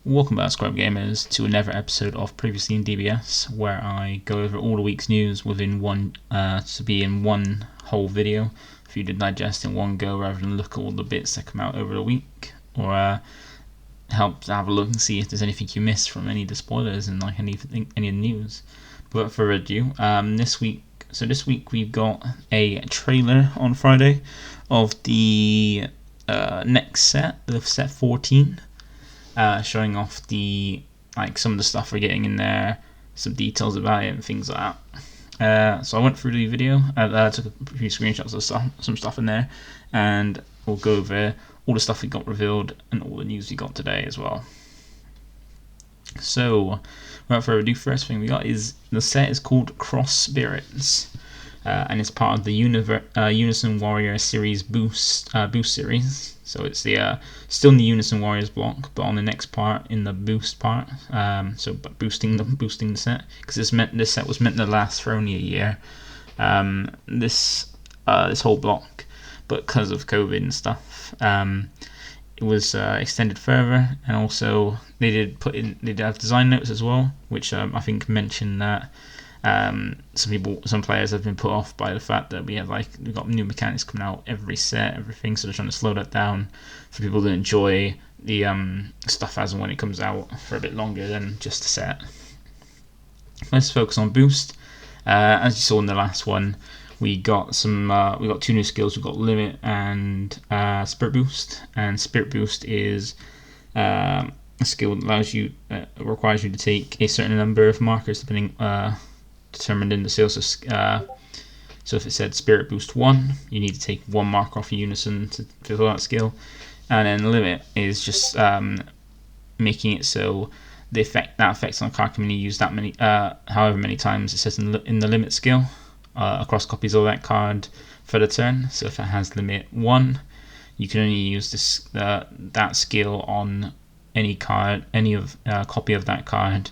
Welcome back, ScrubGamers, to another episode of Previously in DBS, where I go over all the week's news within one, to be in one whole video for you to digest in one go, rather than look at all the bits that come out over the week, or help to have a look and see if there's anything you missed from any of the spoilers and like any of the news. But without further ado, this week we've got a trailer on Friday of the next set, the set 14. Showing off some of the stuff we're getting in there, some details about it and things like that. So I went through the video, took a few screenshots of some stuff in there, and we'll go over all the stuff we got revealed and all the news we got today as well. So without further ado, first thing we got is the set is called Cross Spirits, and it's part of the Unison Warrior series boost series. So it's the still in the Unison Warriors block, but on the next part in the boost part. Boosting the set, because this set was meant to last for only a year. This whole block, but because of COVID and stuff, it was extended further, and also they did have design notes as well, which I think mentioned that some players have been put off by the fact that we've got new mechanics coming out every set, everything, so they're trying to slow that down for people to enjoy the stuff as and when it comes out for a bit longer than just a set. Let's focus on boost. As you saw in the last one, we got two new skills. We've got limit and spirit boost, and spirit boost is a skill that requires you to take a certain number of markers determined in the skill. So if it said Spirit Boost 1, you need to take one marker off Unison to fulfill that skill. And then limit is just making it so that effects on a card can only use that many, however many times it says in the limit skill across copies of that card for the turn. So if it has limit 1, you can only use that skill on any card, copy of that card.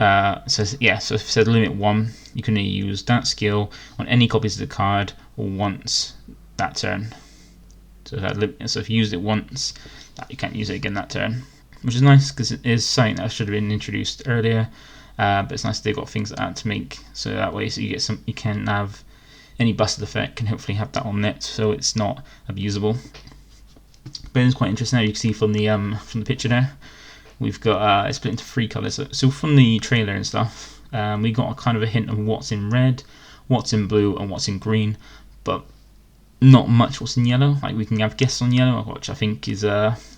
So if it says limit 1, you can only use that skill on any copies of the card once that turn. So if you used it once, you can't use it again that turn, which is nice because it is something that should have been introduced earlier. But it's nice they've got things like that to make so that way, so you can have any busted effect can hopefully have that on it, so it's not abusable. But it's quite interesting. Now you can see from the picture there, we've got it's split into 3 colours. So from the trailer and stuff, we got a kind of a hint of what's in red, what's in blue, and what's in green, but not much what's in yellow. Like, we can have guesses on yellow, which I think is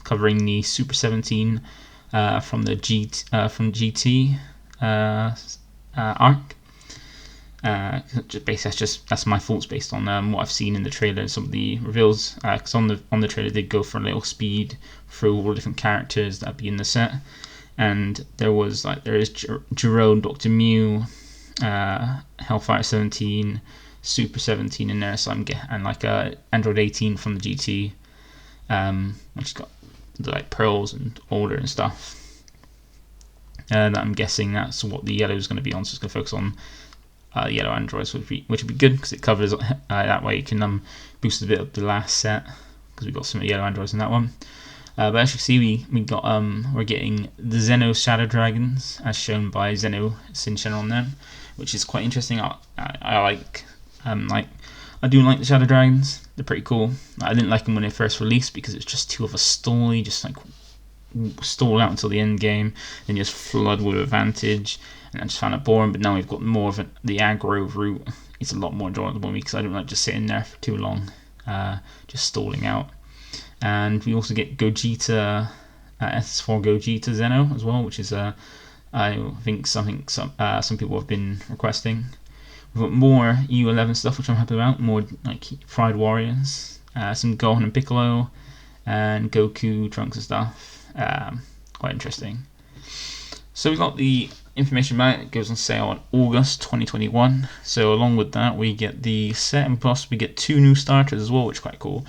covering the Super 17 from the GT arc. That's my thoughts based on what I've seen in the trailer and some of the reveals. Because on the trailer they go for a little speed through all the different characters that'd be in the set, and there is Jerome, Dr. Mew, Hellfire 17, Super 17 in there. So and Android 18 from the GT, which has got the pearls and order and stuff. That I'm guessing that's what the yellow is going to be on. So it's going to focus on yellow androids, which would be good because it covers that way. You can boost a bit of the last set because we've got some yellow androids in that one. But as you can see, we're getting the Xeno Shadow Dragons as shown by Xeno Sinchan on them, which is quite interesting. I do like the Shadow Dragons. They're pretty cool. I didn't like them when they first released because it's just too of a stall. You just stall out until the end game, then just flood with advantage, and I just found it boring. But now we've got more of the aggro route. It's a lot more enjoyable for me because I don't like just sitting there for too long, just stalling out. And we also get Gogeta, S4 Gogeta Xeno as well, which is I think something some people have been requesting. We've got more U11 stuff, which I'm happy about. More like Pride Warriors, some Gohan and Piccolo, and Goku, Trunks and stuff. Quite interesting. So we've got the information about it. It goes on sale on August 2021. So along with that, we get the set, and plus we get 2 new starters as well, which is quite cool.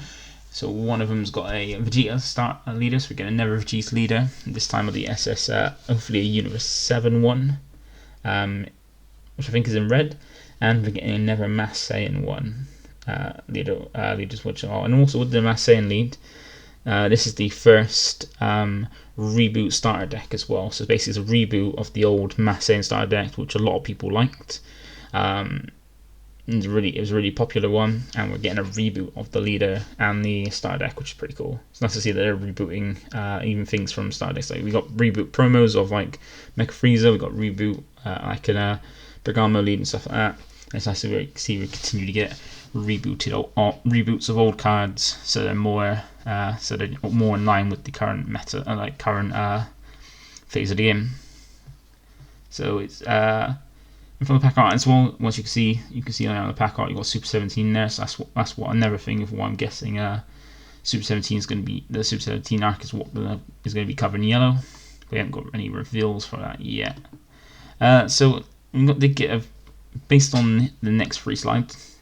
So one of them's got a Vegeta leader, so we get another Vegeta leader, this time of the SS, hopefully a Universe 7 one, which I think is in red, and we're getting another Mass Saiyan 1 leaders, which are, and also with the Mass Saiyan lead, This is the first reboot starter deck as well. So basically, it's a reboot of the old Massane starter deck, which a lot of people liked. It was a really popular one, and we're getting a reboot of the leader and the starter deck, which is pretty cool. It's nice to see that they're rebooting even things from starter decks. Like we got reboot promos of like Mecha Frieza, we got reboot like an Bergamo lead and stuff like that. And it's nice to see we continue to get reboots of old cards, so they're more in line with the current meta, current phase of the game. So it's and from the pack art as well, once you can see on the pack art, you've got Super 17 there, so that's what another thing of what I'm guessing Super 17 is going to be. The Super 17 arc is what is going to be covered in yellow. We haven't got any reveals for that yet. So we've got the get based on the next 3 slides.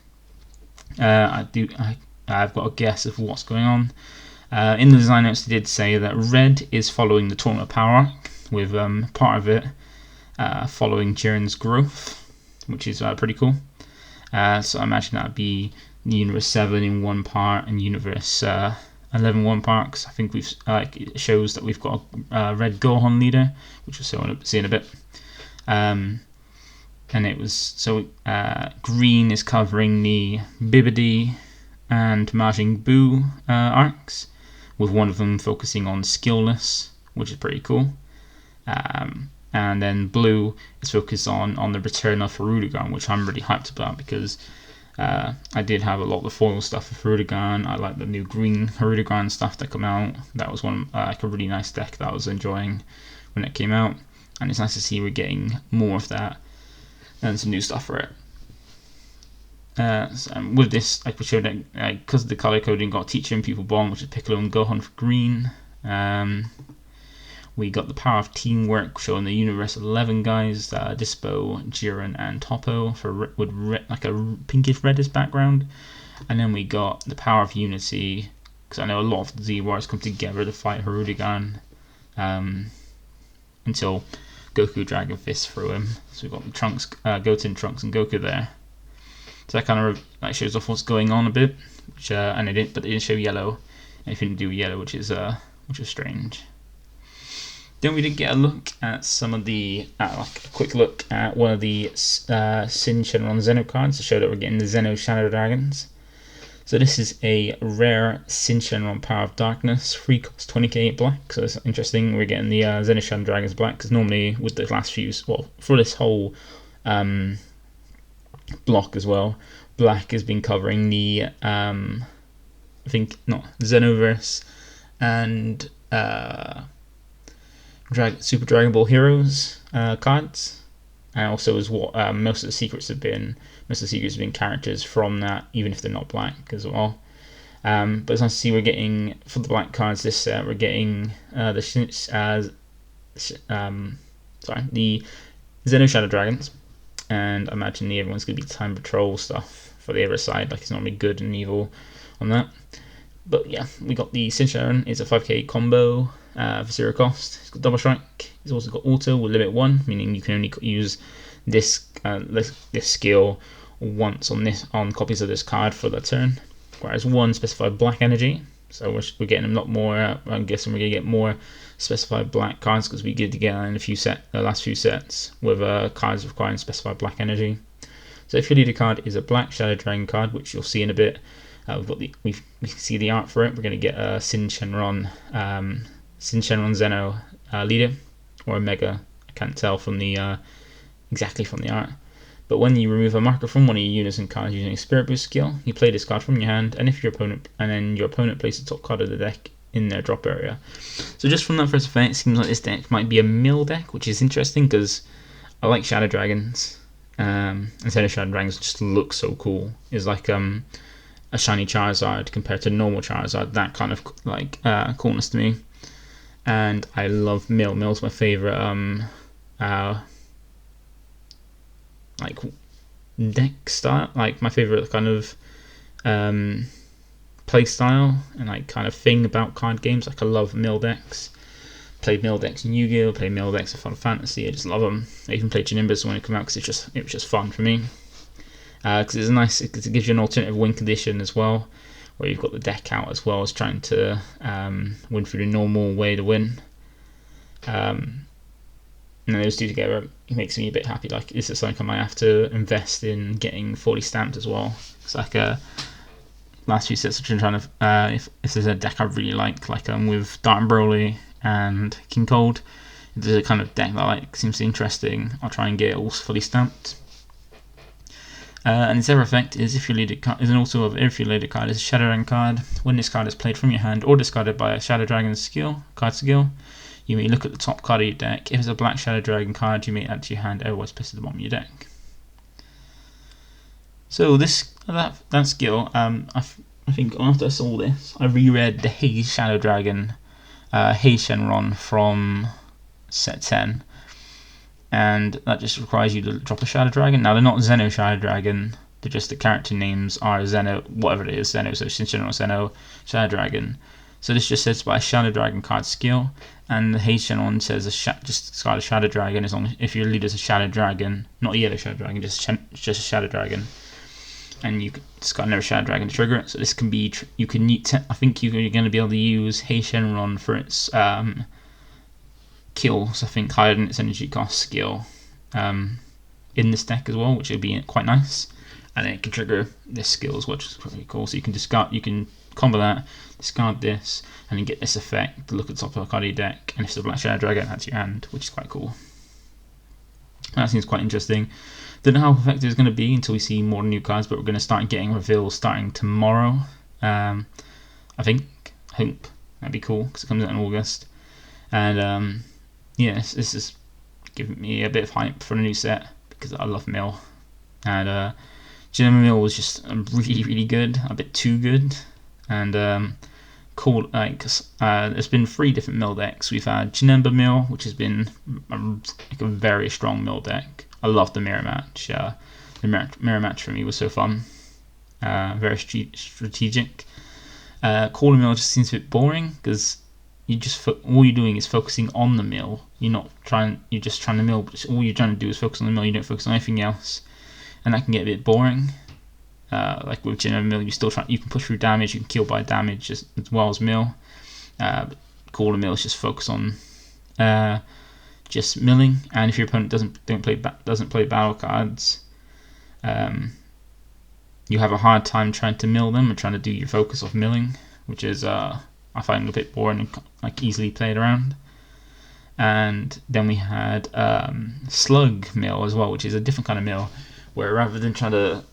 I've got a guess of what's going on. In the design notes, they did say that red is following the Tournament of Power arc, with part of it following Jiren's growth, which is pretty cool. So I imagine that'd be Universe 7 in one part and Universe 11 one part. Cause I think it shows that we've got a red Gohan leader, which we'll see in a bit. And it was green is covering the Bibidi and Majin Buu arcs, with one of them focusing on skillless, which is pretty cool. And then blue is focused on the return of Hirudegarn, which I'm really hyped about because I did have a lot of the foil stuff of Hirudegarn. I like the new green Hirudegarn stuff that come out. That was one like a really nice deck that I was enjoying when it came out, and it's nice to see we're getting more of that and some new stuff for it. So with this, we showed that because of the color coding, got Teacher and Pupil Bond, which is Piccolo and Gohan for green. We got the power of teamwork, showing the Universe 11 guys, Dispo, Jiren, and Toppo with like a pinkish reddish background. And then we got the power of unity, because I know a lot of the Z-Wars come together to fight Hirudegarn until Goku Dragon Fist through him. So we've got Trunks, Goten, Trunks, and Goku there. So that kind of shows off what's going on a bit, which but they didn't show yellow, anything to do with yellow, which is strange. Then we did get a look at some of the, a quick look at one of the Sin Shenron Xeno cards to show that we're getting the Xeno Shadow Dragons. So this is a rare Sin Shenron Power of Darkness, 3 cost 20k black, so it's interesting, we're getting the Xeno Shadow Dragons black, because normally with the last few, for this whole block as well, black has been covering the, Xenoverse and Super Dragon Ball Heroes cards, and also is what most of the secrets have been. Most of the secrets have been characters from that, even if they're not black as well. But it's nice to see we're getting, for the black cards this set, we're getting the Xeno Shadow Dragons, and I imagine everyone's going to be Time Patrol stuff for the other side, like it's normally good and evil on that. But yeah, we got the Sin Sharon, it's a 5k combo for 0 cost. It's got double strike. It's also got auto with limit 1, meaning you can only use this skill once on copies of this card for the turn. Whereas 1 specified black energy, so we're getting a lot more. I'm guessing we're gonna get more specified black cards because we did get in the last few sets with cards requiring specified black energy. So if your leader card is a black Shadow Dragon card, which you'll see in a bit, we can see the art for it. We're going to get a Sin Shenron Xeno leader, or a Mega. I can't tell from the exactly from the art. But when you remove a marker from one of your unison cards using a Spirit Boost skill, you play this card from your hand, and if your opponent places the top card of the deck in their drop area. So just from that first effect, it seems like this deck might be a mill deck, which is interesting because I like Shadow Dragons, and Shadow Dragons just look so cool. It's like a shiny Charizard compared to normal Charizard, that kind of coolness to me. And I love Mill. Mill's my favorite deck style, like my favorite kind of play style and kind of thing about card games. I love Mill decks. Played Mill decks in Yu-Gi-Oh, played Mill decks in Final Fantasy. I just love them. I even played Nimbus when it came out because it was just fun for me. Because it's nice, it gives you an alternative win condition as well, where you've got the deck out as well as trying to win through the normal way to win. And those two together, it makes me a bit happy. Like, is this like I might have to invest in getting 40 stamped as well? It's like last few sets I've been trying to if there's a deck I really like with Dart and Broly and King Cold, if there's a kind of deck that I like seems interesting, I'll try and get it all fully stamped. And its other effect is if your leader card is also of if your leader card is a Shadow Dragon card. When this card is played from your hand or discarded by a Shadow Dragon card skill, you may look at the top card of your deck. If it's a black Shadow Dragon card, you may add to your hand, otherwise place it at the bottom of your deck. So that skill, I think after I saw this, I reread the Haze Shadow Dragon, Haze Shenron from set 10, and that just requires you to drop a Shadow Dragon. Now they're not Xeno Shadow Dragon, they're just the character names are Xeno, whatever it is, Xeno, so Shenron Xeno Shadow Dragon. So this just says by a Shadow Dragon card skill, and the Haze Shenron says just discard a Shadow Dragon as long as if your leader's a Shadow Dragon, not a yellow Shadow Dragon, just a Shadow Dragon. And you can discard another Shadow Dragon to trigger it. So this can be, I think you're going to be able to use Haze Shenron for its kills, I think higher than its energy cost skill in this deck as well, which would be quite nice. And then it can trigger this skill as well, which is pretty cool. So you can combo that, discard this, and then get this effect, look at the top of the card of your deck, and if it's a black Shadow Dragon, add to your hand, which is quite cool. That seems quite interesting. Don't know how effective it's going to be until we see more new cards, but we're going to start getting reveals starting tomorrow. I hope that'd be cool because it comes out in August. And yes, this is giving me a bit of hype for a new set because I love Mill. And Xeno Mill was just really, really good, a bit too good. And cool, there's been 3 different Mill decks. We've had Janemba Mill, which has been a very strong Mill deck. I love the mirror match. The mirror match for me was so fun. Very strategic. Caller Mill just seems a bit boring because all you're doing is focusing on the mill. You're just trying to mill, but all you're trying to do is focus on the mill. You don't focus on anything else, and that can get a bit boring. Like with Xeno Mill, you can push through damage, you can kill by damage as well as mill. But Caller Mill is just focus on just milling, and if your opponent doesn't play battle cards, you have a hard time trying to mill them and trying to do your focus of milling, which is I find a bit boring and like easily played around. And then we had Slug Mill as well, which is a different kind of mill, where rather than trying to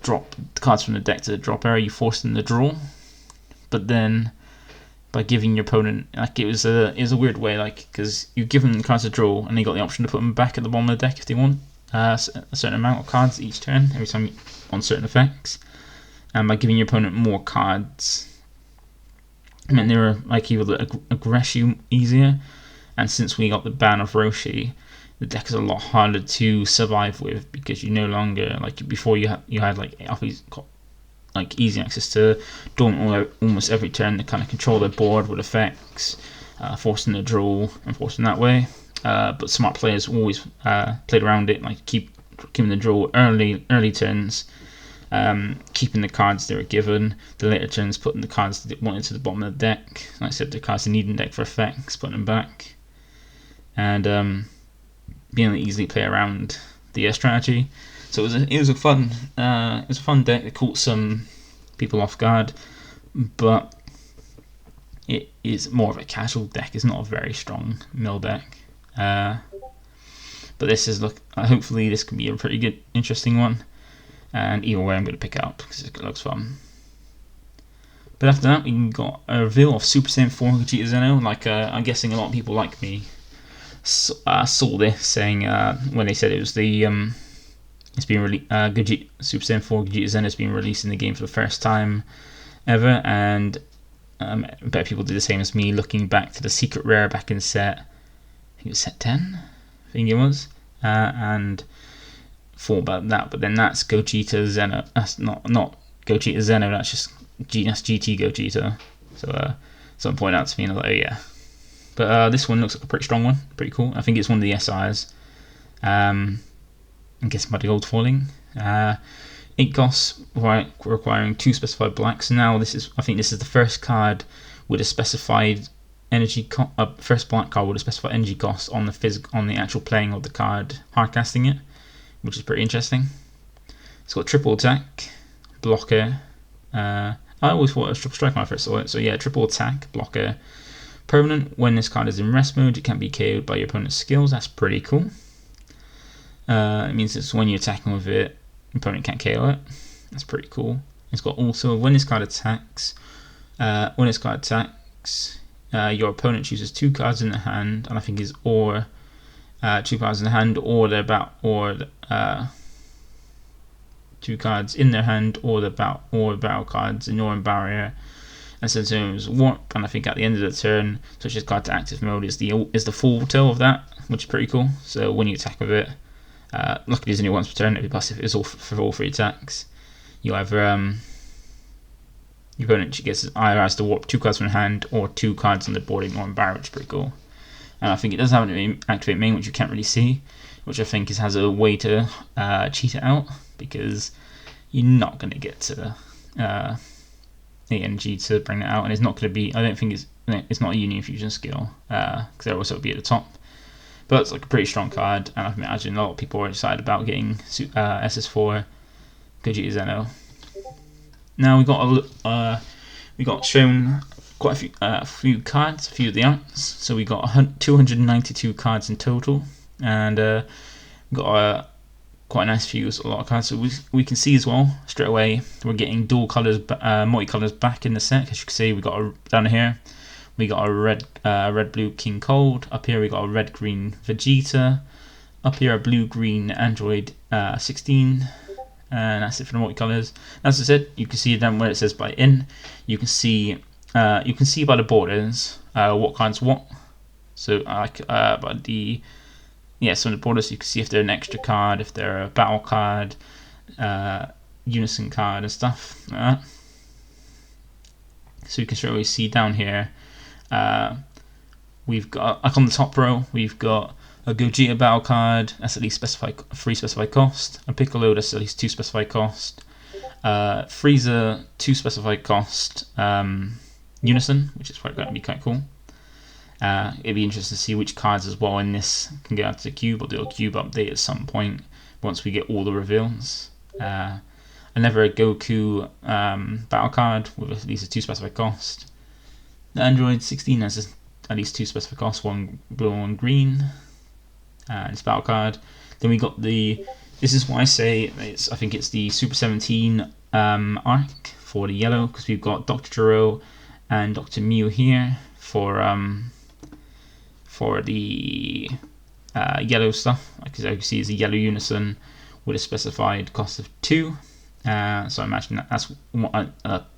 drop cards from the deck to the drop area, you force them to draw. But then by giving your opponent, like it was a weird way, like because you give them the cards to draw, and they got the option to put them back at the bottom of the deck if they want a certain amount of cards each turn every time on certain effects. And by giving your opponent more cards, it meant they were like able to aggress you easier. And since we got the ban of Roshi, the deck is a lot harder to survive with because you no longer, like before you had like easy access to Dormant almost every turn to kind of control their board with effects, forcing the draw and forcing that way. But smart players always played around it, like keeping the draw early turns, keeping the cards they were given. The later turns putting the cards they wanted to the bottom of the deck. Like I said, the cards they need in the deck for effects, putting them back, and being able to easily play around the strategy. So it was a fun deck. It caught some people off guard, but it is more of a casual deck. It's not a very strong mill deck. But this is hopefully this can be a pretty good, interesting one. And either way, I'm going to pick it up because it looks fun. But after that, we got a reveal of Super Saiyan 4 Gogeta Xeno. Like I'm guessing a lot of people like me saw this, saying when they said it was the it's been Super Saiyan 4 Gogeta Xeno has been released in the game for the first time ever, and I bet people did the same as me, looking back to the secret rare back in set, I think it was set 10, I think it was, and thought about that. But then that's Gogeta Xeno. That's not Gogeta Xeno. That's just GT Gogeta. So someone pointed out to me, and I was like, oh yeah. But this one looks like a pretty strong one, pretty cool. I think it's one of the SIs. I'm guessing by the gold foiling. 8 costs, requiring 2 specified blacks. Now I think this is the first card with a specified energy first black card with a specified energy cost on the actual playing of the card, hardcasting it, which is pretty interesting. It's got triple attack, blocker. I always thought it was triple strike when I first saw it. So yeah, triple attack, blocker, permanent. When this card is in rest mode, it can't be KO'd by your opponent's skills. That's pretty cool. It means it's when you're attacking with it, your opponent can't KO it. That's pretty cool. It's got also when this card attacks, your opponent chooses 2 cards in the hand, and I think is 2 cards in the hand, or 2 cards in their hand, or battle cards in your barrier, and since it was warp. And I think at the end of the turn, switch this card to active mode is the full tail of that, which is pretty cool. So when you attack with it, luckily there's only once per turn. It'd be plus if it's all for all 3 attacks. You either your opponent either has to warp 2 cards from the hand or 2 cards on the board ignoring barrier, which is pretty cool. And I think it does have an activate main, which you can't really see, which I think has a way to cheat it out, because you're not going to get to the energy to bring it out, and it's not going to be. I don't think it's not a Union Fusion skill, because they'll also be at the top. But it's like a pretty strong card, and I imagine a lot of people are excited about getting SS4 Gogeta Xeno. Now we got shown quite a few cards, a few of the arts. So we got 292 cards in total, and we got quite a nice few, a lot of cards. So we can see as well straight away we're getting dual colors, multi-colors back in the set. As you can see, we got down here we got a red blue King Cold. Up here we got a red green Vegeta. Up here a blue green Android 16. And that's it for the multicolours. As I said, you can see down where it says by in. You can see by the borders what cards what. So by the some of the borders you can see if they're an extra card, if they're a battle card, unison card and stuff like that. So you can straight away see down here. We've got like on the top row we've got a Gogeta battle card, that's at least 3 specified cost. A Piccolo, that's at least 2 specified cost. Frieza, 2 specified cost. Unison, which is going to be quite cool. It'd be interesting to see which cards as well in this can get out to the cube. We'll do a cube update at some point once we get all the reveals. Another Goku battle card with at least a 2 specified cost. The Android 16 has at least 2 specified costs, 1 blue and 1 green. It's battle card. Then we got this is why I say I think it's the Super 17 arc for the yellow, because we've got Dr. Gero and Dr. Mew here for the yellow stuff. Like as you can see, is a yellow unison with a specified cost of 2. So I imagine that's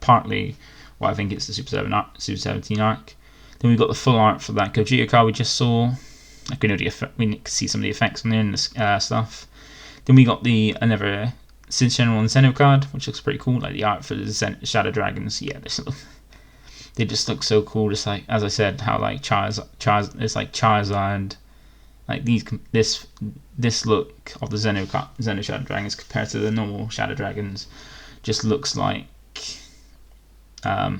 partly why I think it's the Super 17 arc. Then we got the full art for that Gogeta card we just saw. Like we can see some of the effects on there and the stuff. Then we got another Since General and Xeno card, which looks pretty cool. Like the art for the Shadow Dragons, yeah, they just look so cool. Just like as I said, how like it's like Charizard, like this look of the Xeno Shadow Dragons compared to the normal Shadow Dragons, just looks like black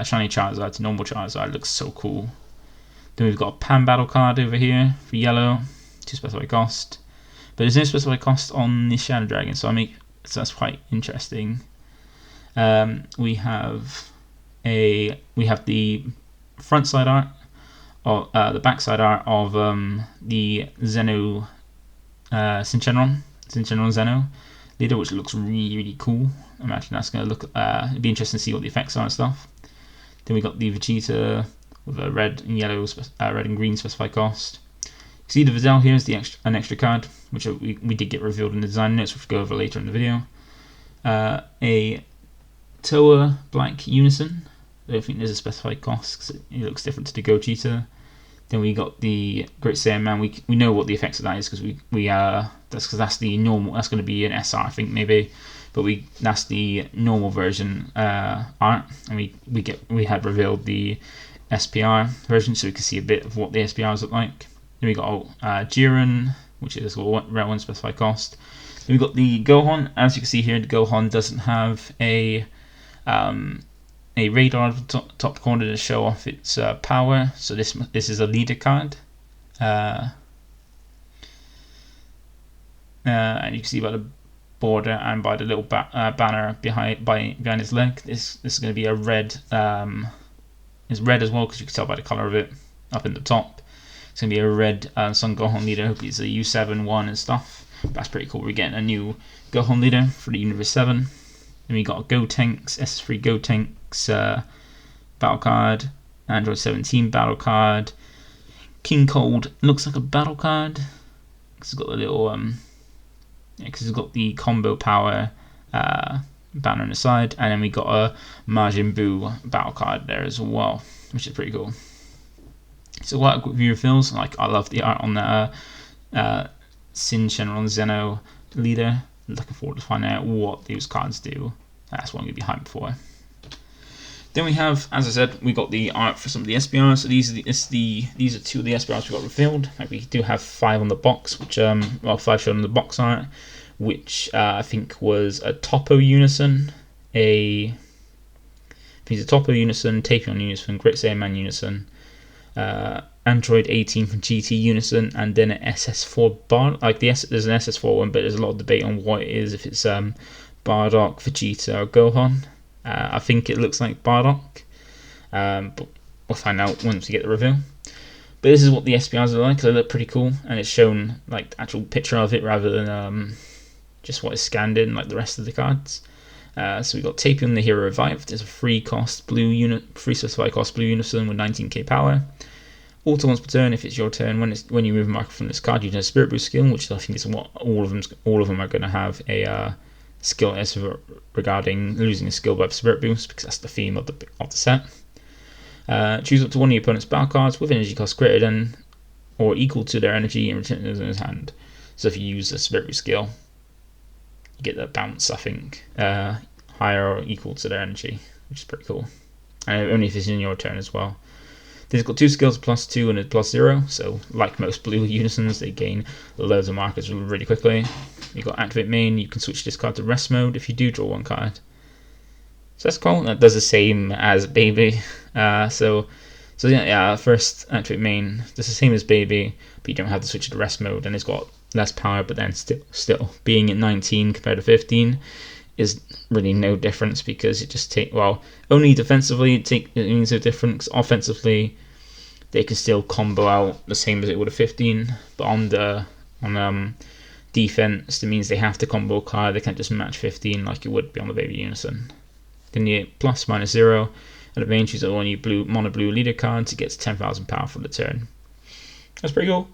shiny Charizard to normal Charizard. Looks so cool. Then we've got a Pan battle card over here for yellow, 2 specified cost, but there's no specified cost on the Shadow Dragon, so that's quite interesting. We have the front side art, or the back side art of the Xeno Synchronron Xeno leader, which looks really, really cool. I imagine that's going to look. It'd be interesting to see what the effects are and stuff. Then we got the Vegeta with a red and yellow, red and green specified cost. You see the Videl here is an extra card, which we did get revealed in the design notes, which we'll go over later in the video. A Toa Black Unison. I don't think there's a specified cost because it looks different to the Gogeta. Then we got the Great Saiyan Man. We know what the effects of that is because that's the normal. That's going to be an SR, I think maybe, but that's the normal version art, and we had revealed the SPR version, so we can see a bit of what the SPRs look like. Then we got Jiren, which is red 1 specified cost. We've got the Gohan. As you can see here, the Gohan doesn't have a radar at the top corner to show off its power. So this is a leader card. And you can see by the border and by the little banner behind his leg, this is going to be a red. It's red as well because you can tell by the color of it up in the top. It's going to be a red Son Gohan leader. Hope it's a U7 one and stuff. That's pretty cool. We're getting a new Gohan leader for the Universe 7. Then we got Gotenks, SS3 Gotenks battle card, Android 17 battle card, King Cold looks like a battle card because it's got the little because it's got the combo power banner on the side, and then we got a Majin Buu battle card there as well, which is pretty cool. So what viewer feels like, I love the art on that Sin Shenron Xeno leader. Looking forward to finding out what these cards do. That's what I'm going to be hyped for. Then we have, as I said, we got the art for some of the SBRs. So these are two of the SBRs we got revealed. We do have 5 on the box, which 5 shown on the box art, which I think was a Topo Unison, a Topo Unison, Tapion Unison, Great Saiyaman Unison, Android 18 from GT Unison, and then an SS4 bar. There's an SS4 one, but there's a lot of debate on what it is, if it's Bardock, Vegeta, or Gohan. I think it looks like Bardock, but we'll find out once we get the reveal. But this is what the SPRs are like. They look pretty cool, and it's shown like the actual picture of it rather than just what is scanned in like the rest of the cards. So we got Tapion the Hero Revived. It's a free specified cost blue unison with 19k power. Auto once per turn. If it's your turn, when you move a marker from this card, you do a Spirit Boost skill, which I think is what all of them are going to have a skill as regarding losing a skill by Spirit Boost, because that's the theme of the set. Choose up to one of your opponent's battle cards with energy cost greater than or equal to their energy and return it in his hand. So if you use a Spirit Boost skill, you get that bounce, I think, higher or equal to their energy, which is pretty cool. And only if it's in your turn as well. Then it's got 2 skills, +2 and a +0. So like most blue unisons, they gain loads of markers really quickly. You've got Activate Main. You can switch this card to Rest Mode if you do draw 1 card. So that's cool. That does the same as Baby. So yeah. First Activate Main does the same as Baby, but you don't have to switch to Rest Mode, and it's got less power. But then still being at 19 compared to 15 is really no difference, because it just only defensively it means no difference. Offensively, they can still combo out the same as it would have 15, but on defense, that means they have to combo a card. They can't just match 15 like it would be on the Baby Unison. Then you get +/-0, and at main choose one of your mono blue leader cards. It gets 10,000 power for the turn. That's pretty cool.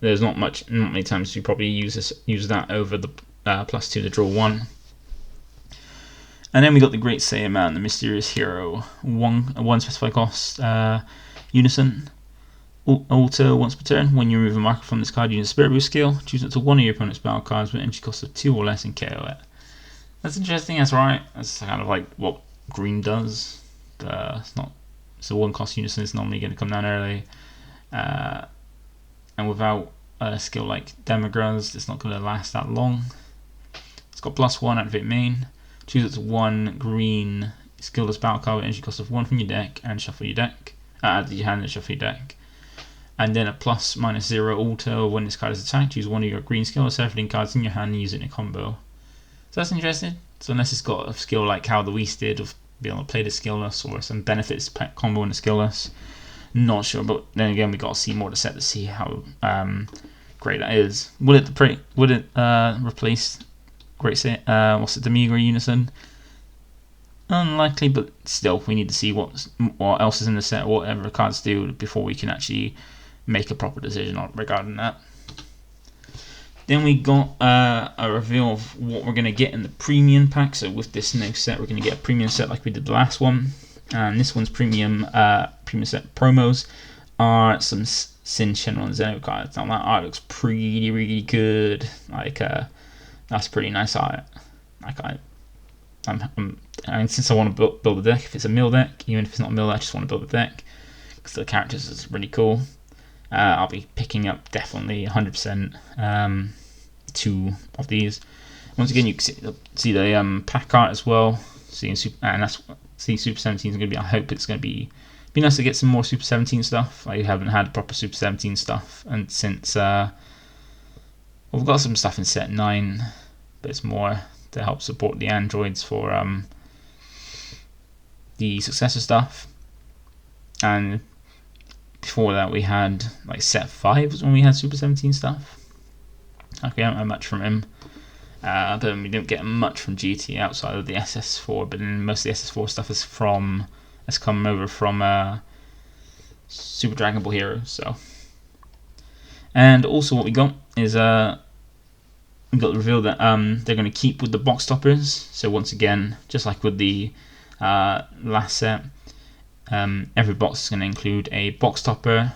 There's not many times you probably use that over the +2 to draw 1. And then we got the Great Saiyaman, the Mysterious Hero, one specified cost unison. Auto once per turn. When you remove a marker from this card, use a Spirit Boost skill. Choose it to one of your opponent's battle cards with energy cost of 2 or less and KO it. That's interesting. That's right. That's kind of like what green does. It's not. So 1 cost unison is normally going to come down early, and without a skill like Demigraz, it's not going to last that long. It's got +1 Activate Main. Choose it to 1 green skillless battle card with energy cost of 1 from your deck and shuffle your deck. Add to your hand and shuffle your deck. And then a +/-0 auto. When this card is attacked, choose one of your green skill or Seraphine cards in your hand and use it in a combo. So that's interesting. So unless it's got a skill like how the Whis did of being able to play the skillless, or some benefits combo in the skillless, not sure. But then again, we got to see more of the set to see how great that is. Would it replace Demigra Unison? Unlikely, but still, we need to see what else is in the set, whatever the cards do, before we can actually make a proper decision regarding that. Then we got a reveal of what we're going to get in the premium pack. So with this next set, we're going to get a premium set like we did the last one. And this one's premium set promos are some Sin Shenron Xeno cards. Now that art looks really good. That's pretty nice art. And since I want to build a deck, if it's a mill deck, even if it's not a mill, I just want to build a deck because the characters is really cool. I'll be picking up definitely 100% 2 of these. Once again, you can see the pack art as well. And that's Super 17 is going to be. I hope it's going to be nice to get some more Super 17 stuff. I haven't had proper Super 17 stuff, and since we've got some stuff in set 9, but it's more to help support the androids for the successor stuff. And before that, we had like set 5 was when we had Super 17 stuff. Okay, I haven't had much from him. But we didn't get much from GT outside of the SS4, but then most of the SS4 stuff has come over from Super Dragon Ball Heroes. So, and also what we got is we got the reveal that they're going to keep with the box toppers. So once again, just like with the last set, every box is going to include a box topper,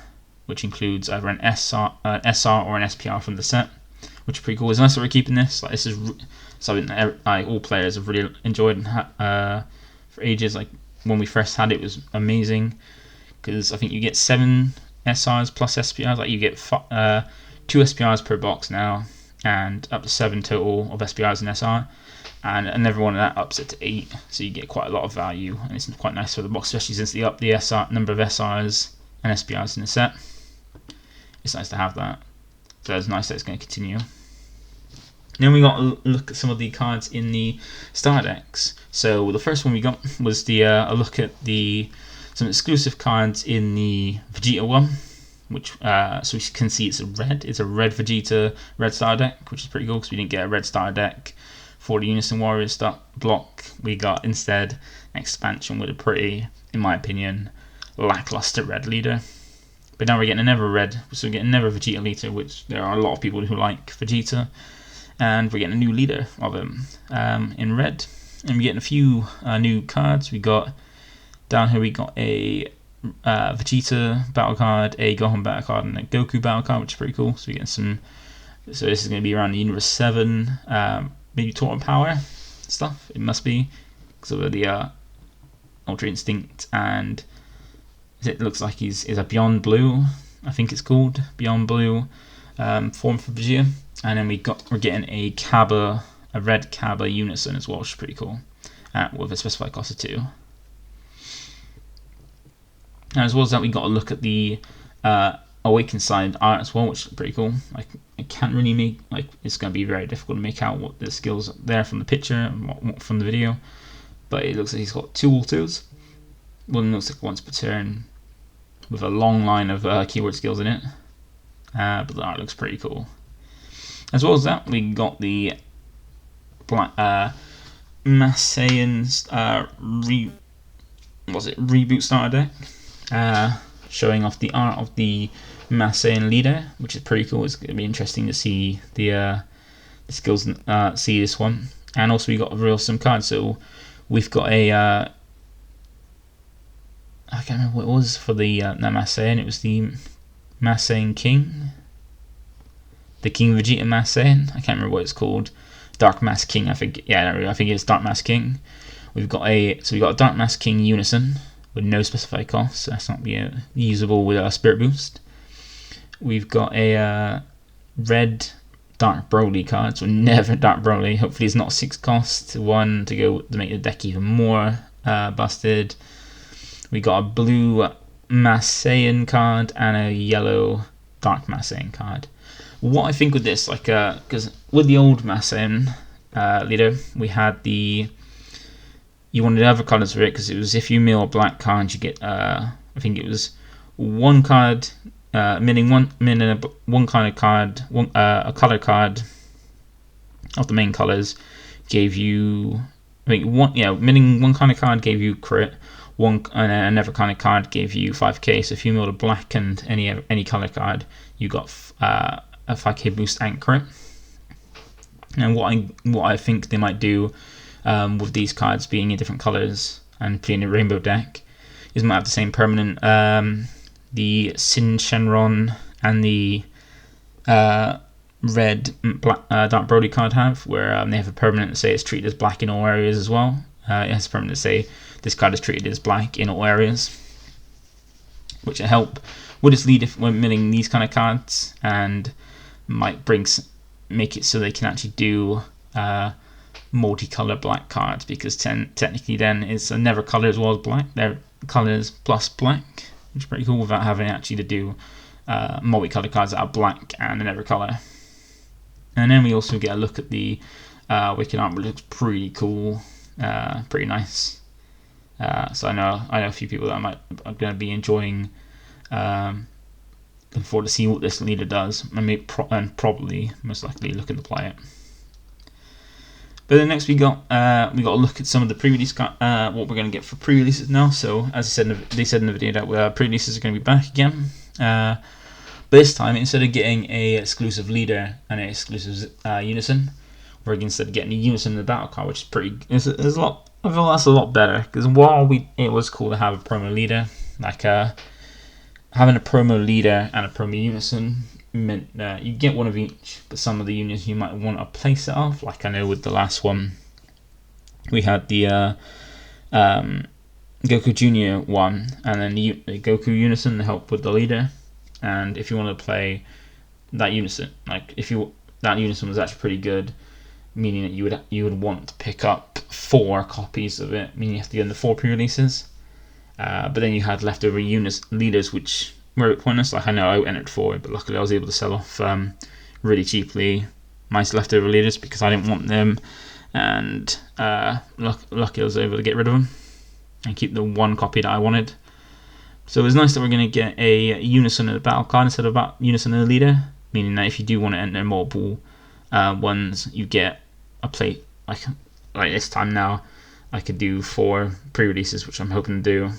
which includes either an SR or an SPR from the set, which is pretty cool. It's nice that we're keeping this. Like, this is something that all players have really enjoyed for ages. Like when we first had it, was amazing because I think you get 7 SRs plus SPRs. Like you get 2 SPRs per box now, and up to 7 total of SPRs and SR. And another one of that ups it to 8, so you get quite a lot of value, and it's quite nice for the box, especially since they up the SR number of SRs and SPRs in the set. It's nice to have that. So it's nice that it's going to continue. Then we got a look at some of the cards in the star decks. So the first one we got was a look at some exclusive cards in the Vegeta one, which so we can see it's a red Vegeta red star deck, which is pretty cool because we didn't get a red star deck for the Unison Warriors block. We got instead an expansion with a pretty, in my opinion, lackluster red leader. But now we're getting another red, so we're getting another Vegeta leader, which there are a lot of people who like Vegeta, and we're getting a new leader of him in red. And we're getting a few new cards. We got down here, we got a Vegeta battle card, a Gohan battle card, and a Goku battle card, which is pretty cool. So we're getting some. So this is going to be around the Universe 7, maybe Total Power stuff. It must be because of the Ultra Instinct, and it looks like he's a Beyond Blue. I think it's called Beyond Blue form for Vegeta. And then we're getting a red Kaba Unison as well, which is pretty cool, with a specified cost of 2. And as well as that, we got a look at the Awakened side art as well, which is pretty cool. Like I can't really make, like, it's going to be very difficult to make out what the skills are there from the picture and what from the video, but it looks like he's got 2 ultras. One looks like once per turn with a long line of keyword skills in it, but the art looks pretty cool. As well as that, we got the Black Masayan's reboot starter deck, showing off the art of the Masayan leader, which is pretty cool. It's going to be interesting to see the skills, see this one. And also we got a real sim card. So we've got a I can't remember what it was for the Masayan. It was the Masayan King, the King Vegeta Masayan. I can't remember what it's called. Dark Mask King, I think. Yeah, I think it's Dark Mask King. We've got a Dark Mask King Unison with no specified cost, so that's not usable with a Spirit Boost. We've got a red Dark Broly card, so never Dark Broly. Hopefully it's not 6 cost, 1 to go to make the deck even more busted. We got a blue Masayan card and a yellow Dark Masayan card. What I think with this, like, because with the old Masayan leader, we had you wanted other colours for it, because it was if you mill a black card, you get I think it was 1 card, minting one kind of card, a colour card of the main colours gave you, I think minting 1 kind of card gave you crit, and another kind of card gave you 5k. So if you milled a black and any colour card, you got a 5k boost and crit. And what I think they might do with these cards being in different colours and being a rainbow deck is might have the same permanent, the Sin Shenron and the red Dark Broly card have, where they have a permanent that say it's treated as black in all areas as well. It has a permanent that say this card is treated as black in all areas. which will help with its lead if we're milling these kind of cards, and might make it so they can actually do multicolor black cards, because technically then it's a never color as well as black. They're colors plus black, which is pretty cool, without having actually to do multicolored cards that are black and a never color. And then we also get a look at the wicked art, which looks pretty cool, pretty nice. So I know a few people that are going to be enjoying, looking forward to see what this leader does, and probably most likely looking to play it. But then next we got a look at some of the pre-release what we're going to get for pre-releases now. So as they said in the video that pre-releases are going to be back again. But this time, instead of getting a exclusive leader and an exclusive unison, we're instead of getting a unison in the battle card, which is a lot. I feel that's a lot better, because while it was cool to have a promo leader, like having a promo leader and a promo unison meant you get one of each, but some of the units you might want a playset of. Like I know with the last one, we had the Goku Junior one, and then the Goku unison to help with the leader. And if you want to play that unison, that unison was actually pretty good, meaning that you would want to pick up 4 copies of it, meaning you have to get into 4 pre-releases. But then you had leftover leaders, which were a bit pointless. Like I know I entered 4, but luckily I was able to sell off really cheaply my leftover leaders because I didn't want them, and luckily I was able to get rid of them and keep the 1 copy that I wanted. So it was nice that we're going to get a unison in the battle card instead of unison in the leader, meaning that if you do want to enter multiple ones, you get a plate. Like this time now, I could do 4 pre-releases, which I'm hoping to do,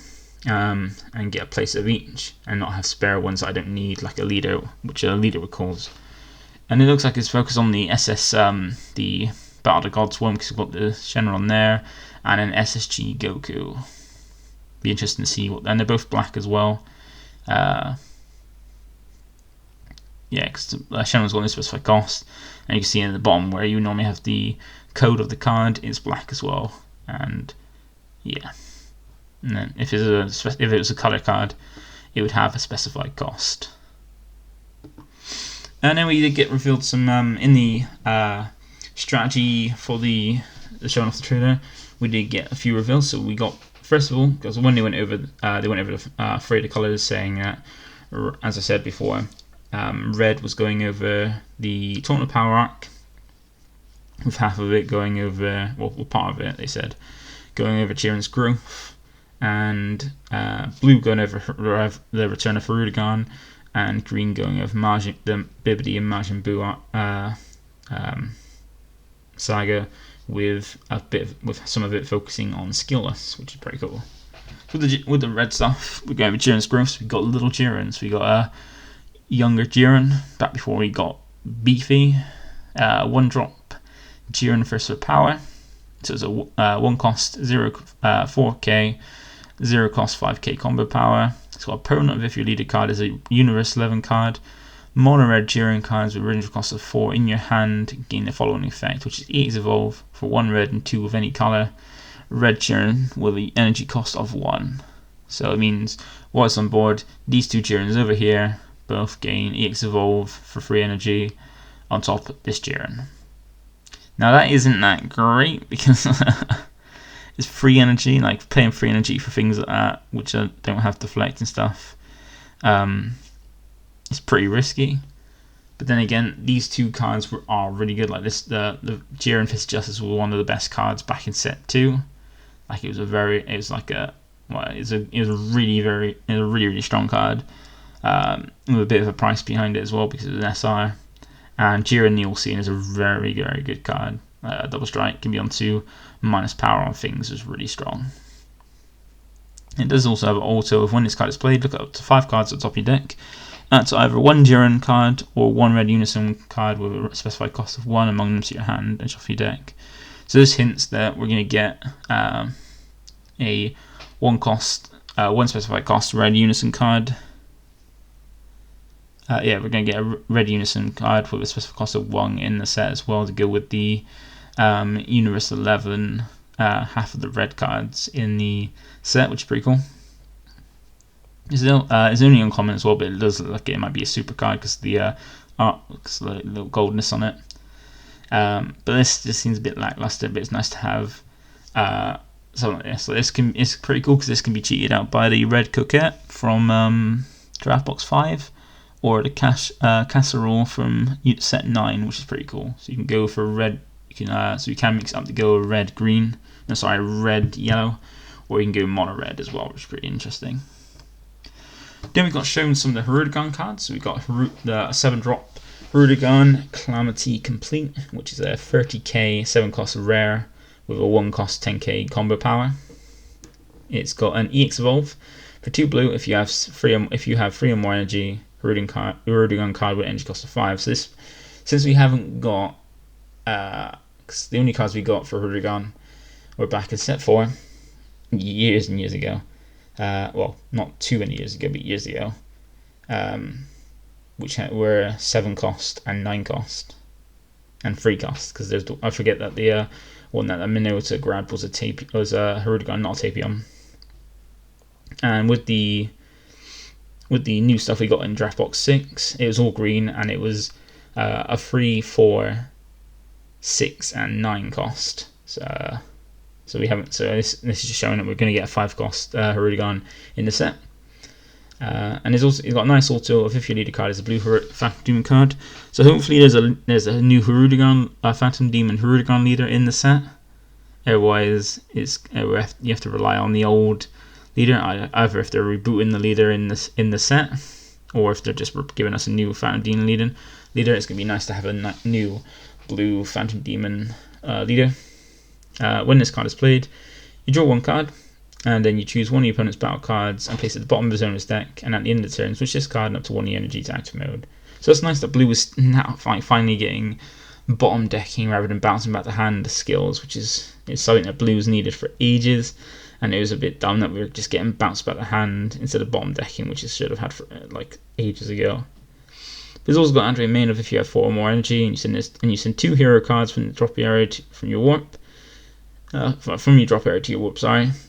and get a place of each, and not have spare ones that I don't need, like a leader, which a leader would cause. And it looks like it's focused on the the Battle of the Gods one, because we've got the General on there, and an SSG Goku. Be interesting to see and they're both black as well. Yeah, because Xeno's got no specified cost, and you can see in the bottom where you normally have the code of the card is black as well. And yeah, and then if it was a color card, it would have a specified cost. And then we did get revealed some in the strategy for the showing off the trailer. We did get a few reveals. So we got, first of all, because when they went over the 3 of the colors, saying that, as I said before, red was going over the Tournament Power Arc, with half of it going over, well, part of it, they said, going over Jiren's growth, and blue going over the return of Furudagon, and green going over the Bibbidi and Majin Buu saga, with some of it focusing on skillless, which is pretty cool. With the red stuff, we're going with Jiren's growth. So we got little Jiren, so we got a younger Jiren back before we got beefy. 1-drop Jiren First for Power. So it's a 1 cost 4k, 0 cost 5k combo power. It's got a permanent if your leader card is a Universe 11 card. Mono red Jiren cards with range cost of 4 in your hand gain the following effect, which is EX Evolve for 1 red and 2 of any color. Red Jiren with the energy cost of 1. So it means what's on board, these 2 Jirens over here both gain EX Evolve for free energy on top of this Jiren. Now that isn't that great, because it's free energy, like paying free energy for things like that, which don't have deflect and stuff. It's pretty risky. But then again, these 2 cards are really good. Like this, the Jiren Fist of Justice was one of the best cards back in set 2. Like it was a really strong card. With a bit of a price behind it as well, because it was an SR. And Jiren Neil Scene is a very, very good card. Double Strike can be on 2, minus power on things is really strong. It does also have an auto of when this card is played, look up to 5 cards at the top of your deck. That's either 1 Jiren card or 1 red Unison card with a specified cost of 1 among them to your hand and shuffle your deck. So this hints that we're going to get a 1 specified cost red Unison card. We're going to get a red Unison card with a specific cost of 1 in the set as well, to go with the Universe 11 half of the red cards in the set, which is pretty cool. It's only uncommon as well, but it does look like it might be a super card because the art looks a little goldness on it. But this just seems a bit lackluster, but it's nice to have something like this. So it's pretty cool because this can be cheated out by the red coquette from Draft Box 5, or the casserole from set 9, which is pretty cool. So you can go for red. You can mix it up to go red green. No, sorry, red yellow, or you can go mono red as well, which is pretty interesting. Then we got shown some of the Hirudegarn cards. So we got the 7-drop Hirudegarn Calamity Complete, which is a 30k 7-cost rare with a 1-cost 10k combo power. It's got an EX Evolve for 2 blue if you have 3 or more energy. Hirudegarn card with energy cost of 5. So this, since we haven't got, cause the only cards we got for Hirudegarn were back in set 4 years and years ago. Well, not too many years ago, but years ago. Which were 7 cost and 9 cost and 3 cost. Because I forget that the one that Minota grabbed was a Hirudegarn, not a Tapion. And with the new stuff we got in Draft Box 6, it was all green, and it was a 3, 4, 6, and 9 cost. So we haven't. So this is just showing that we're going to get a 5-cost Hirudegarn in the set. And it's got a nice auto of if your leader card is a blue Phantom Demon card. So hopefully there's a new Hirudegarn Phantom Demon Hirudegarn leader in the set. Otherwise, you have to rely on the old leader. Either if they're rebooting the leader in the set, or if they're just giving us a new Phantom Demon leader. It's gonna be nice to have a new blue Phantom Demon leader. When this card is played, you draw 1 card, and then you choose one of your opponent's battle cards and place it at the bottom of his owner's deck, and at the end of the turn, switch this card up to 1 of the energy to active mode. So it's nice that blue is now finally getting bottom decking rather than bouncing back the hand skills, which is something that blue's needed for ages, and it was a bit dumb that we were just getting bounced back the hand instead of bottom decking, which it should have had for like ages ago. There's also got Andre main of if you have 4 or more energy, and you send 2 hero cards from the drop area from your warp. From your drop area to your warp,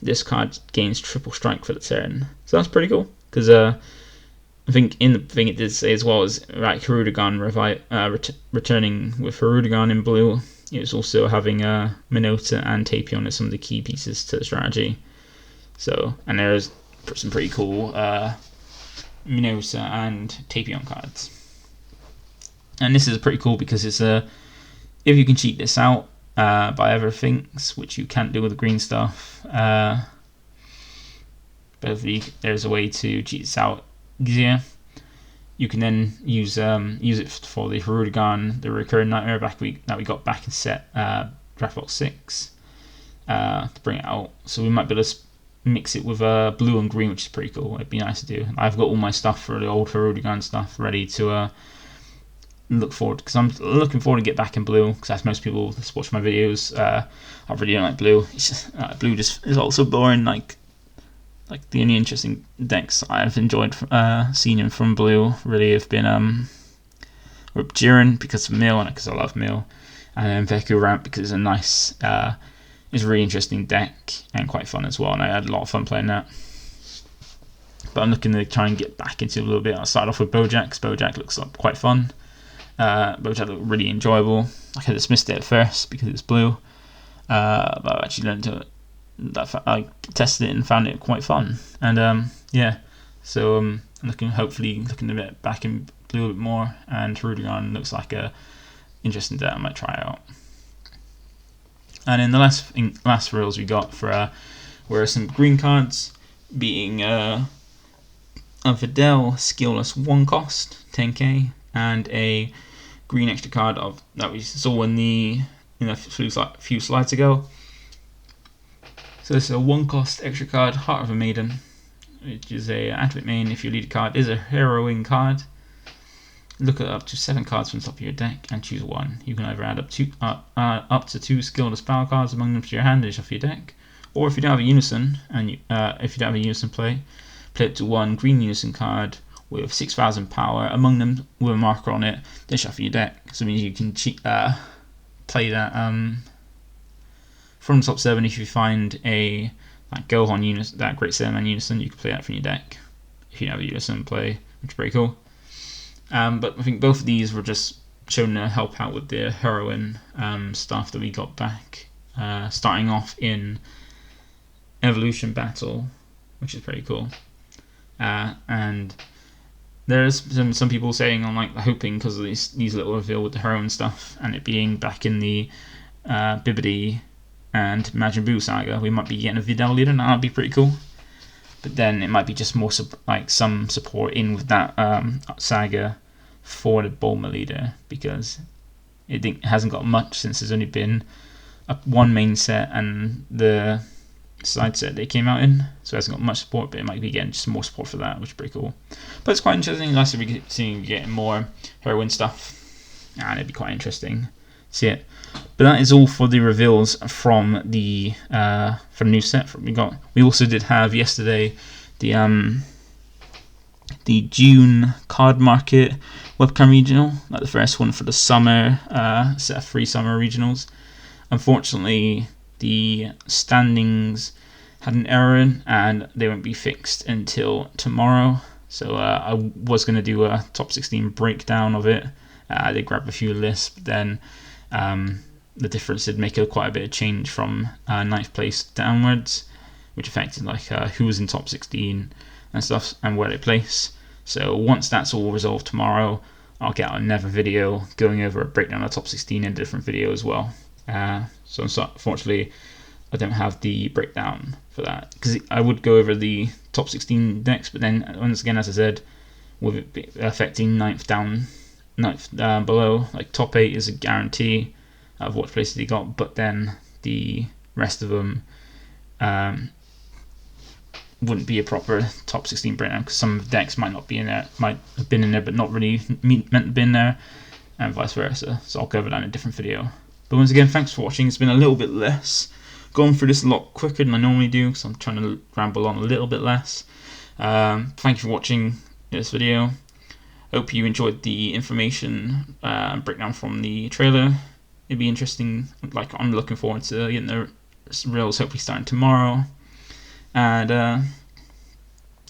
this card gains triple strike for the turn. So that's pretty cool, because I think in the thing it did say as well is Hirudegarn returning with Hirudegarn in blue. It was also having Minota and Tapion as some of the key pieces to the strategy. So, and there's some pretty cool Minota and Tapion cards. And this is pretty cool because it's if you can cheat this out by other things, which you can't do with the green stuff. But if there's a way to cheat this out easier, you can then use it for the Hirudegarn, the recurring nightmare that we got back in set Draft Box 6 to bring it out. So we might be able to mix it with blue and green, which is pretty cool. It'd be nice to do. I've got all my stuff for the old Hirudegarn stuff ready to look forward, because I'm looking forward to get back in blue, because as most people that watch my videos, I really don't like blue. It's just blue just is also boring. Like the only interesting decks I've enjoyed seeing from blue really have been Jiren because of Mill and because I love Mill, and then Veku Ramp because it's a nice, it's a really interesting deck and quite fun as well, and I had a lot of fun playing that. But I'm looking to try and get back into it a little bit. I'll start off with Bojack, because Bojack looks like quite fun. Bojack looked really enjoyable. I had dismissed it at first because it's blue, but I actually learned to. I tested it and found it quite fun, and yeah. So I'm hopefully looking a bit back in blue a bit more, and Hirudegarn looks like a interesting deck I might try out. And then the last reels we got for were some green cards, being a Videl skillless 1 cost 10k, and a green extra card that we saw in a few slides ago. So this is a 1 cost extra card, Heart of a Maiden, which is a activate main if your leader card is a heroine card. Look at up to 7 cards from the top of your deck and choose 1. You can either add up to 2 skillless power cards among them to your hand and shuffle your deck, or if you don't have a unison play it to 1 green unison card with 6,000 power among them with a marker on it, then shuffle your deck. So it means you can play that from the top 7. If you find that Gohan unison, that Great Saiyaman unison, you can play that from your deck. if you never use them play, which is pretty cool. But I think both of these were just shown to help out with the heroin stuff that we got back, starting off in Evolution Battle, which is pretty cool. And there's some people saying on like hoping because of these little reveal with the heroin stuff and it being back in the Bibbidi and Majin Buu saga, we might be getting a Videl leader, and that'd be pretty cool. But then it might be just more like some support in with that saga for the Bulma leader, because it hasn't got much since there's only been one main set and the side set they came out in, so it hasn't got much support, but it might be getting just more support for that, which is pretty cool. But it's quite interesting. Nice to be seeing getting more heroin stuff, and it'd be quite interesting to see it. But that is all for the reveals from the new set we got. We also did have yesterday the June card market webcam regional, like the first one for the summer set of 3 summer regionals. Unfortunately, the standings had an error in, and they won't be fixed until tomorrow. So I was going to do a top 16 breakdown of it. I did grab a few lists, but then the difference did make quite a bit of change from 9th place downwards, which affected like who was in top 16 and stuff and where they place. So once that's all resolved tomorrow, I'll get out another video going over a breakdown of top 16 in a different video as well. So unfortunately, I don't have the breakdown for that, because I would go over the top 16 decks, but then once again, as I said, with it affecting 9th below, like top 8 is a guarantee of what places he got, but then the rest of them wouldn't be a proper top 16 breakdown, because some decks might not be in there, might have been in there but not really meant to be in there, and vice versa. So I'll cover that in a different video. But once again, thanks for watching. It's been a little bit less, going through this a lot quicker than I normally do, because I'm trying to ramble on a little bit less. Thank you for watching this video. Hope you enjoyed the information breakdown from the trailer. It'd be interesting. Like, I'm looking forward to getting the reels hopefully starting tomorrow. And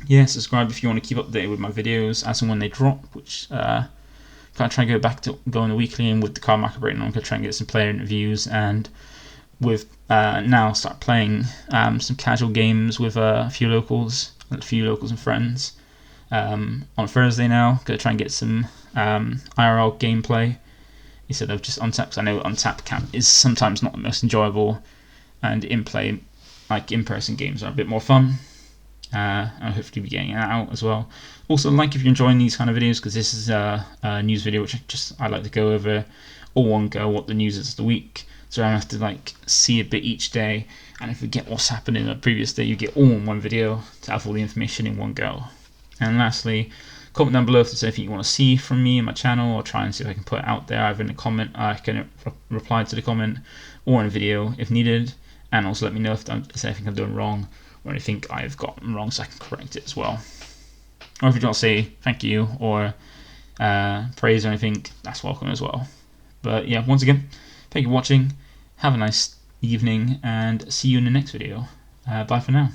yeah, subscribe if you want to keep updated with my videos as and when they drop, which kind of try and go back to going weekly, and with the card market breakdown, I'm going to try and get some player interviews, and with now start playing some casual games with a few locals and friends on Thursday now. Going to try and get some IRL gameplay instead of just Untap, because I know Untap camp is sometimes not the most enjoyable, and in-person games are a bit more fun. I'll hopefully be getting that out as well. Also, like if you're enjoying these kind of videos, because this is a news video which I like to go over all one go what the news is of the week, so I don't have to like see a bit each day, and if we get what's happened in the previous day, you get all in one video to have all the information in one go. And lastly, comment down below if there's anything you want to see from me and my channel. I'll try and see if I can put it out there either in a comment, I can reply to the comment, or in a video if needed. And also let me know if there's anything I'm doing wrong, or anything I've gotten wrong, so I can correct it as well. Or if you don't say thank you or praise or anything, that's welcome as well. But yeah, once again, thank you for watching. Have a nice evening, and see you in the next video. Bye for now.